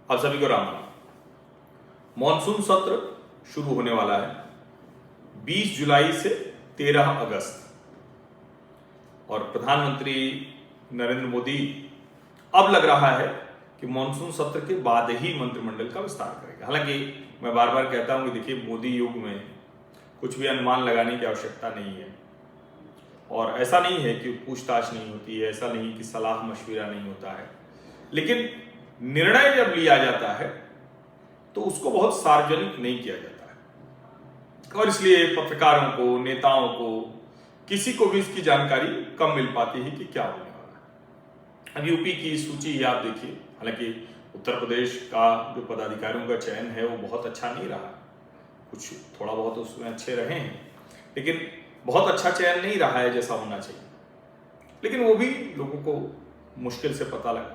आप सभी को राम राम। मॉनसून सत्र शुरू होने वाला है 20 जुलाई से 13 अगस्त और प्रधानमंत्री नरेंद्र मोदी अब लग रहा है कि मॉनसून सत्र के बाद ही मंत्रिमंडल का विस्तार करेगा। हालांकि मैं बार बार कहता हूं कि देखिए, मोदी युग में कुछ भी अनुमान लगाने की आवश्यकता नहीं है और ऐसा नहीं है कि पूछताछ नहीं होती है, ऐसा नहीं कि सलाह मशविरा नहीं होता है, लेकिन निर्णय जब लिया जाता है तो उसको बहुत सार्वजनिक नहीं किया जाता है और इसलिए पत्रकारों को, नेताओं को, किसी को भी इसकी जानकारी कम मिल पाती है कि क्या होने वाला है। अब यूपी की सूची ही आप देखिए, हालांकि उत्तर प्रदेश का जो पदाधिकारियों का चयन है वो बहुत अच्छा नहीं रहा, कुछ थोड़ा बहुत उसमें अच्छे रहे हैं, लेकिन बहुत अच्छा चयन नहीं रहा है जैसा होना चाहिए। लेकिन वो भी लोगों को मुश्किल से पता लगा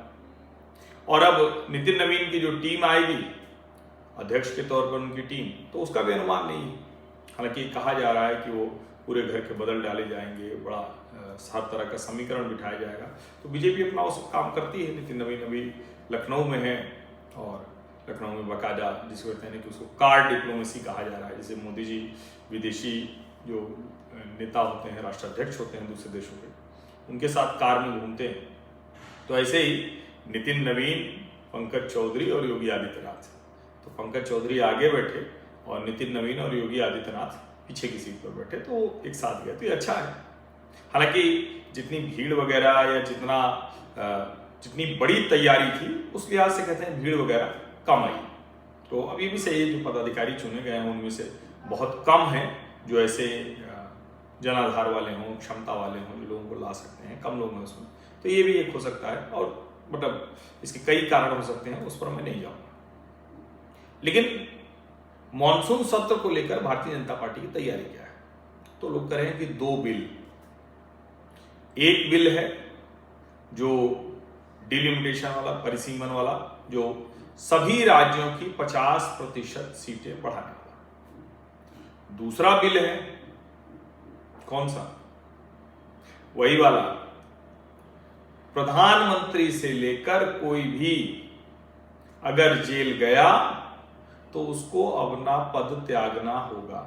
और अब नितिन नवीन की जो टीम आएगी अध्यक्ष के तौर पर, उनकी टीम, तो उसका भी अनुमान नहीं है। हालांकि कहा जा रहा है कि वो पूरे घर के बदल डाले जाएंगे, बड़ा हर तरह का समीकरण बिठाया जाएगा। तो बीजेपी अपना उस काम करती है। नितिन नवीन अभी लखनऊ में है और लखनऊ में बाकायदा जिसको कहते हैं कि उसको कार्ड डिप्लोमेसी कहा जा रहा है। जैसे मोदी जी विदेशी जो नेता होते हैं, राष्ट्राध्यक्ष होते हैं दूसरे देशों के, उनके साथ कार में घूमते हैं, तो ऐसे ही नितिन नवीन, पंकज चौधरी और योगी आदित्यनाथ। तो पंकज चौधरी आगे बैठे और नितिन नवीन और योगी आदित्यनाथ पीछे की सीट पर बैठे, तो एक साथ गए, तो ये अच्छा है। हालांकि जितनी भीड़ वगैरह या जितनी बड़ी तैयारी थी उस लिहाज से कहते हैं भीड़ वगैरह कम आई। तो अब ये भी सही है, जो पदाधिकारी चुने गए हैं उनमें से बहुत कम हैं जो ऐसे जनाधार वाले हों, क्षमता वाले हों, जो लोगों को ला सकते हैं। कम लोग हैं उसमें, तो ये भी एक हो सकता है और मतलब इसके कई कारण हो सकते हैं, उस पर मैं नहीं जाऊंगा। लेकिन मॉनसून सत्र को लेकर भारतीय जनता पार्टी की तैयारी क्या है? तो लोग कह रहे हैं कि दो बिल, एक बिल है जो डिलिमिटेशन वाला, परिसीमन वाला, जो सभी राज्यों की 50% सीटें बढ़ाने वाला। दूसरा बिल है कौन सा? वही वाला, प्रधानमंत्री से लेकर कोई भी अगर जेल गया तो उसको अपना पद त्यागना होगा।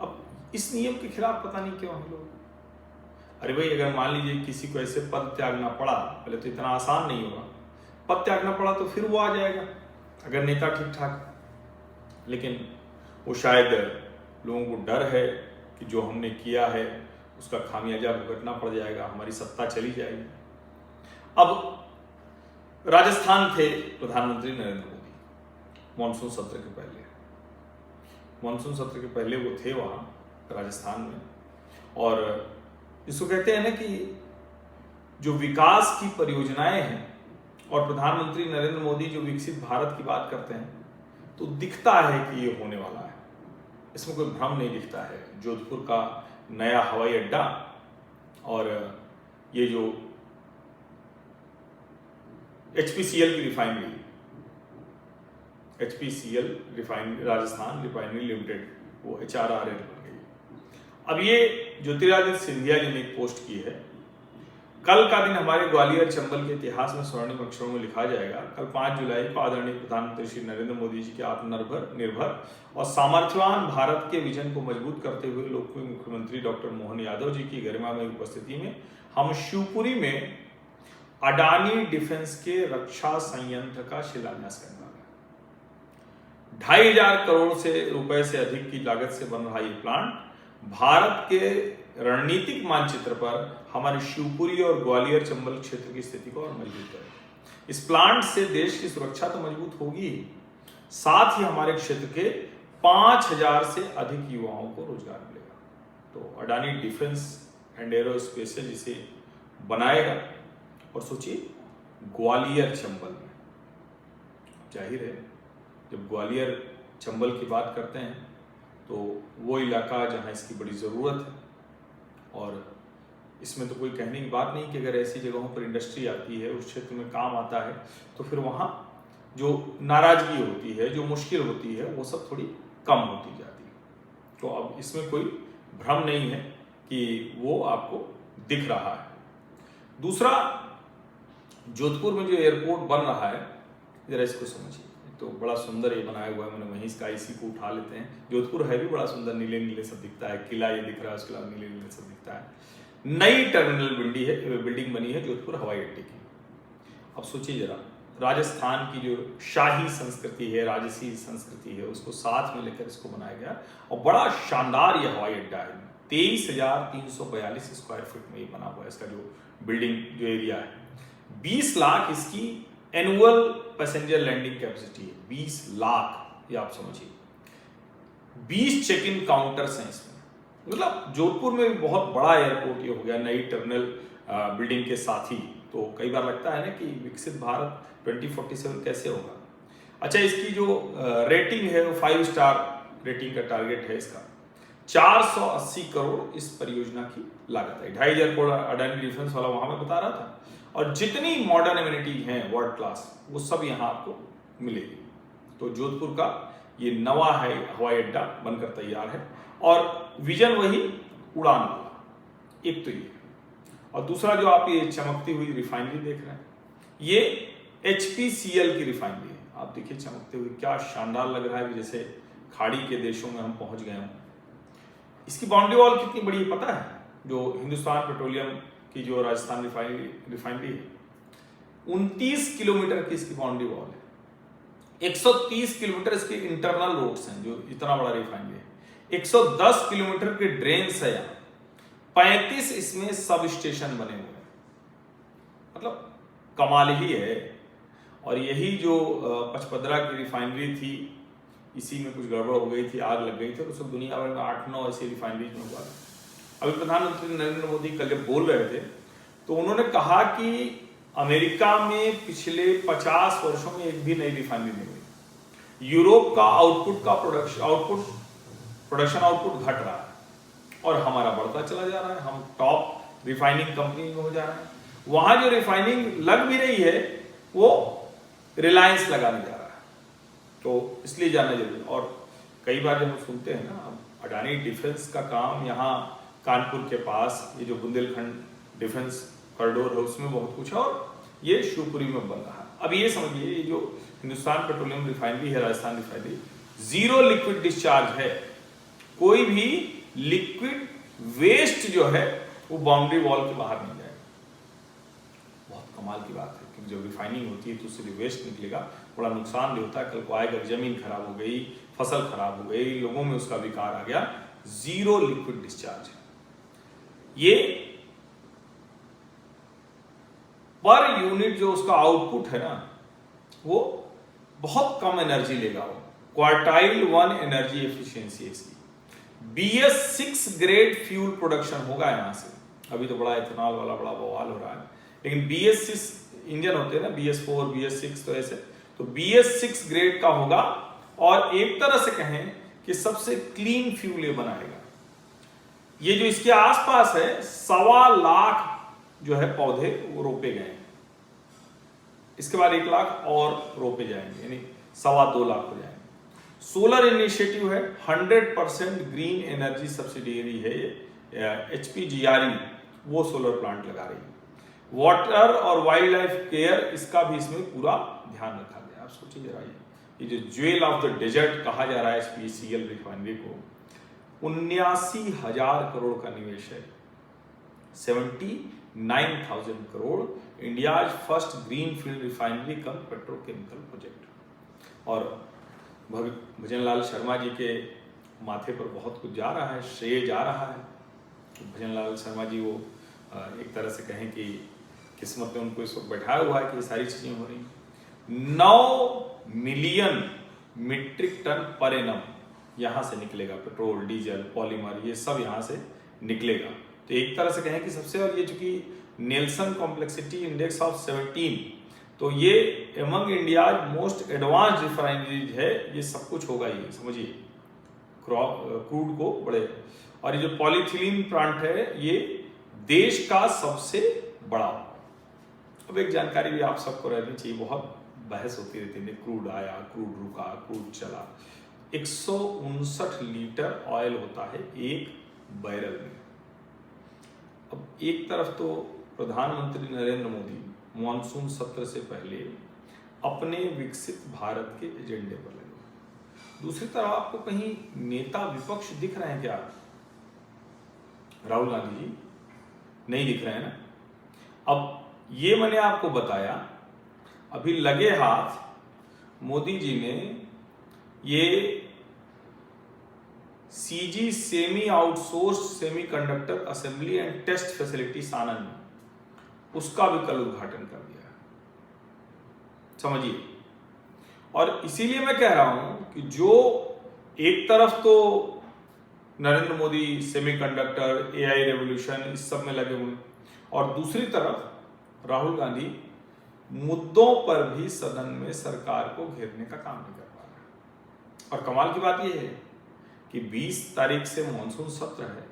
अब इस नियम के खिलाफ पता नहीं क्यों हम लोग, अरे भाई, अगर मान लीजिए किसी को ऐसे पद त्यागना पड़ा, पहले तो इतना आसान नहीं होगा, पद त्यागना पड़ा तो फिर वो आ जाएगा अगर नेता ठीक ठाक। लेकिन वो शायद लोगों को डर है कि जो हमने किया है उसका खामियाजा भुगतना पड़ जाएगा, हमारी सत्ता चली जाएगी। अब राजस्थान थे प्रधानमंत्री नरेंद्र मोदी मॉनसून सत्र के पहले, मॉनसून सत्र के पहले वो थे वहां राजस्थान में, और इसको कहते हैं ना कि जो विकास की परियोजनाएं हैं और प्रधानमंत्री नरेंद्र मोदी जो विकसित भारत की बात करते हैं, तो दिखता है कि ये होने वाला है, इसमें कोई भ्रम नहीं दिखता है। जोधपुर का नया हवाई अड्डा और ये जो HPCL की refinery, HPCL refinery, Rajasthan refinery limited, वो HRRL बन गई। अब ये ज्योतिरादित्य सिंधिया जी ने एक पोस्ट की है, कल का दिन हमारे ग्वालियर चंबल के इतिहास में स्वर्णिम अक्षरों में लिखा जाएगा। कल 5 जुलाई को आदरणीय प्रधानमंत्री श्री नरेंद्र मोदी जी के आत्मनिर्भर और सामर्थ्यवान भारत के विजन को मजबूत करते हुए लोकप्रिय मुख्यमंत्री डॉक्टर मोहन यादव जी की गरिमा में उपस्थिति में हम शिवपुरी में अडानी डिफेंस के रक्षा संयंत्र का शिलान्यास करने वाले हैं। 2,500 करोड़ रुपए से अधिक की लागत से बन रहा ये प्लांट भारत के रणनीतिक मानचित्र पर हमारे शिवपुरी और ग्वालियर चंबल क्षेत्र की स्थिति को और मजबूत करेगा। इस प्लांट से देश की सुरक्षा तो मजबूत होगी ही, साथ ही हमारे क्षेत्र के 5,000 से अधिक युवाओं को रोजगार मिलेगा। तो अडानी डिफेंस एंड एरोस्पेशल इसे बनाएगा और सोचिए ग्वालियर चंबल में, जाहिर है जब ग्वालियर चंबल की बात करते हैं तो वो इलाका जहाँ इसकी बड़ी ज़रूरत है, और इसमें तो कोई कहने की बात नहीं कि अगर ऐसी जगहों पर इंडस्ट्री आती है, उस क्षेत्र में काम आता है, तो फिर वहाँ जो नाराज़गी होती है, जो मुश्किल होती है, वो सब थोड़ी कम होती जाती है। तो अब इसमें कोई भ्रम नहीं है कि वो आपको दिख रहा है। दूसरा, जोधपुर में जो एयरपोर्ट बन रहा है जरा इसको समझिए। तो बड़ा सुंदर ये बनाया हुआ है, मैंने वहीं इसका इसी को उठा लेते हैं। जोधपुर है भी बड़ा सुंदर, नीले नीले सब दिखता है, किला ये दिख रहा है, उसके अलावा नीले नीले सब दिखता है। नई टर्मिनल बिल्डिंग बनी है जोधपुर हवाई अड्डे की। अब सोचिए जरा, राजस्थान की जो शाही संस्कृति है, राजसी संस्कृति है, उसको साथ में लेकर इसको बनाया गया और बड़ा शानदार ये हवाई अड्डा है। 23,342 स्क्वायर फीट में ये बना हुआ है। इसका जो बिल्डिंग जो एरिया है, 20 लाख इसकी एनुअल पैसेंजर लैंडिंग कैपेसिटी है। 20 लाख, ये आप समझिए। 20 चेक इन काउंटर्स हैं इसमें। मतलब जोधपुर में भी बहुत बड़ा एयरपोर्ट ये हो गया नई टर्मिनल बिल्डिंग के साथ ही। तो कई बार लगता है ना कि विकसित भारत 2047 कैसे होगा। अच्छा, इसकी जो रेटिंग है वो 5 स्टार रेटिंग का टारगेट है इसका। 480 करोड़ इस परियोजना की लागत है। 2,500 करोड़ अडानी डिफेंस वाला वहां मैं बता रहा था। और जितनी मॉडर्न एमिनिटीज हैं वर्ल्ड क्लास, वो सब यहाँ आपको मिलेगी। तो जोधपुर का ये नवा है हवाई अड्डा बनकर तैयार है और विजन वही उड़ान वाला। एक तो ये, और दूसरा जो आप ये चमकती हुई रिफाइनरी देख रहे हैं, ये HPCL की रिफाइनरी है। आप देखिए चमकते हुए, क्या शानदार लग रहा है कि जैसे खाड़ी के देशों में हम पहुंच गए हों। इसकी बाउंड्री वॉल कितनी बड़ी है पता है? जो हिंदुस्तान पेट्रोलियम की जो राजस्थान रिफाइनरी है, 29 किलोमीटर की इसकी बाउंड्री वॉल है। 130 किलोमीटर इसके इंटरनल रोड्स हैं, जो इतना बड़ा रिफाइनरी है। 110 किलोमीटर के ड्रेन्स है यहाँ। 35 इसमें सब स्टेशन बने हुए हैं। मतलब कमाल ही है। और यही जो पचपदरा की रिफाइनरी थी, इसी में कुछ गड़बड़ हो गई थी, आग लग गई थी, और सब दुनिया भर में 8-9 ऐसी रिफाइनरीज में हुआ। अभी प्रधानमंत्री नरेंद्र मोदी कल जब बोल रहे थे तो उन्होंने कहा कि अमेरिका में पिछले 50 वर्षों में एक भी नई रिफाइनरी नहीं हुई। यूरोप का प्रोडक्शन आउटपुट घट रहा है और हमारा बढ़ता चला जा रहा है। हम टॉप रिफाइनिंग कंपनी में हो जा रहे हैं। वहां जो रिफाइनिंग लग भी रही है वो रिलायंस लगाने जा रहा है। तो इसलिए जानना जरूरी। और कई बार जब हम सुनते हैं ना, अडानी डिफेंस का काम यहाँ कानपुर के पास ये जो बुंदेलखंड डिफेंस कॉरिडोर है उसमें बहुत कुछ है, और ये शिवपुरी में बन रहा है। अब ये समझिए, ये जो हिंदुस्तान पेट्रोलियम रिफाइनरी है, राजस्थान रिफाइनरी, 0 लिक्विड डिस्चार्ज है। कोई भी लिक्विड वेस्ट जो है वो बाउंड्री वॉल के बाहर नहीं जाएगा। बहुत कमाल की बात है, क्योंकि जब रिफाइनिंग होती है तो उससे जो वेस्ट निकलेगा बड़ा नुकसान भी होता है। कल को आएगा, जमीन खराब हो गई, फसल खराब हो गई, लोगों में उसका विकार आ गया। 0 लिक्विड डिस्चार्ज है। ये पर यूनिट जो उसका आउटपुट है ना, वो बहुत कम एनर्जी लेगा। वो क्वार्टाइल 1 एनर्जी एफिशिएंसी है इसकी। BS6 ग्रेड फ्यूल प्रोडक्शन होगा यहां से। अभी तो बड़ा इथेनॉल वाला बड़ा बवाल हो रहा है, लेकिन BS6 इंजन होते हैं ना, BS4 BS6, तो ऐसे तो BS6 ग्रेड का होगा। और एक तरह से कहें कि सबसे क्लीन फ्यूल ये बनाएगा। ये जो इसके आसपास है, 1.25 लाख जो है पौधे वो रोपे गए हैं। इसके बाद 1 लाख और रोपे जाएंगे, यानी 2.25 लाख हो जाएंगे। सोलर इनिशिएटिव है, 100% ग्रीन एनर्जी सब्सिडियरी है ये। HPGRE वो सोलर प्लांट लगा रही है। वाटर और वाइल्ड लाइफ केयर, इसका भी इसमें पूरा ध्यान रखा गया। आप सोचिए जरा, ये जो ज्वेल ऑफ द डेजर्ट कहा जा रहा है HPCL रिफाइनरी को, 79,000 करोड़ का निवेश है। 79,000 crore. India's first green field refinery cum petrochemical project. और भजन लाल शर्मा जी के माथे पर बहुत कुछ जा रहा है, श्रेय जा रहा है। भजन लाल शर्मा जी वो एक तरह से कहें कि किस्मत में उनको इस वक्त बैठाया हुआ है कि ये सारी चीजें हो रही। 9 मिलियन मीट्रिक टन पर एनम यहां से निकलेगा। पेट्रोल, डीजल, पॉलीमर, ये सब यहां से निकलेगा। तो एक तरह से कहें कि सबसे, और ये चूंकि नेल्सन कॉम्प्लेक्सिटी इंडेक्स ऑफ 17, तो ये among India's most advance refineries है। ये सब कुछ होगा, ये समझिए, क्रूड को बड़े। और ये जो पॉलीथिलीन प्लांट है, ये देश का सबसे बड़ा। अब एक जानकारी भी आप सबको रहनी चाहिए, बहुत बहस होती रहती है, क्रूड आया, क्रूड रुका, क्रूड चला। 159 लीटर ऑयल होता है एक बैरल में। अब एक तरफ तो प्रधानमंत्री नरेंद्र मोदी मॉनसून सत्र से पहले अपने विकसित भारत के एजेंडे पर लगे। दूसरी तरफ आपको कहीं नेता विपक्ष दिख रहे हैं क्या? राहुल गांधी जी नहीं दिख रहे हैं ना। अब ये मैंने आपको बताया, अभी लगे हाथ मोदी जी ने ये CG semi outsource semiconductor assembly and test facility Sanand में, उसका भी कल उद्घाटन कर दिया है, समझिए। और इसीलिए मैं कह रहा हूं कि जो एक तरफ तो Narendra Modi semiconductor, AI revolution इस सब में लगे हुए, और दूसरी तरफ राहुल गांधी मुद्दों पर भी सदन में सरकार को घेरने का काम नहीं कर पा रहे। और कमाल की बात यह है कि 20 तारीख से मॉनसून सत्र है,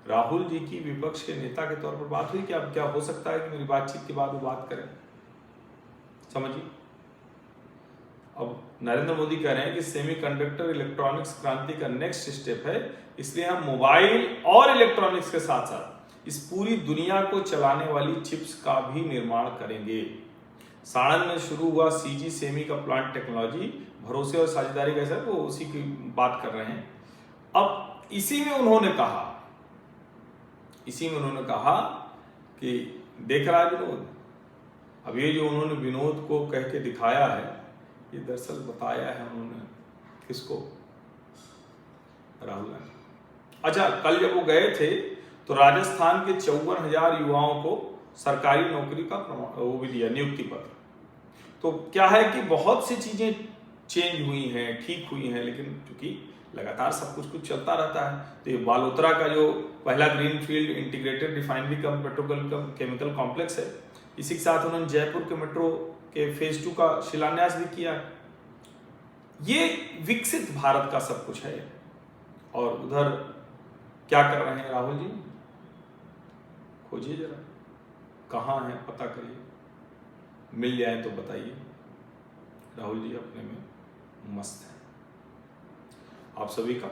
राहुल जी की विपक्ष के नेता के तौर पर बात हुई कि अब क्या हो सकता है कि मेरी बातचीत के बाद वो बात करें, समझिए। अब नरेंद्र मोदी कह रहे हैं कि सेमीकंडक्टर इलेक्ट्रॉनिक्स क्रांति का नेक्स्ट स्टेप है, इसलिए हम मोबाइल और इलेक्ट्रॉनिक्स के साथ साथ इस पूरी दुनिया को चलाने वाली चिप्स का भी निर्माण करेंगे। साणंद में शुरू हुआ सीजी सेमी का प्लांट टेक्नोलॉजी, भरोसे और साझेदारी का सर, वो उसी की बात कर रहे हैं। अब इसी में उन्होंने कहा कि देख रहा है विनोद, अब ये जो उन्होंने विनोद को कह के दिखाया है, ये दरअसल बताया है उन्होंने किसको? राहुल गांधी। अच्छा, कल जब वो गए थे तो राजस्थान के 54,000 युवाओं को सरकारी नौकरी का वो भी दिया, नियुक्ति पत्र। तो क्या है कि बहुत सी चीजें चेंज हुई हैं, ठीक हुई हैं, लेकिन चूंकि लगातार सब कुछ चलता रहता है, तो ये बालोतरा का जो पहला greenfield integrated refinery cum petrochemical complex है, इसी के साथ उन्होंने जयपुर के मेट्रो के फेज 2 का शिलान्यास भी किया। ये विकसित भारत का सब कुछ है। और उधर क्या कर रहे हैं राहुल जी? खोजिए जरा, कहाँ है पता करिए, मिल जाए तो बताइए। राहुल जी अपने में मस्त है। आप सभी का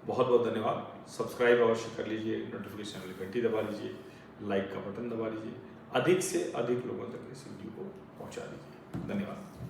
बहुत बहुत धन्यवाद। सब्सक्राइब अवश्य कर लीजिए, नोटिफिकेशन वाली घंटी दबा लीजिए, लाइक का बटन दबा लीजिए, अधिक से अधिक लोगों तक इस वीडियो को पहुंचा दीजिए। धन्यवाद।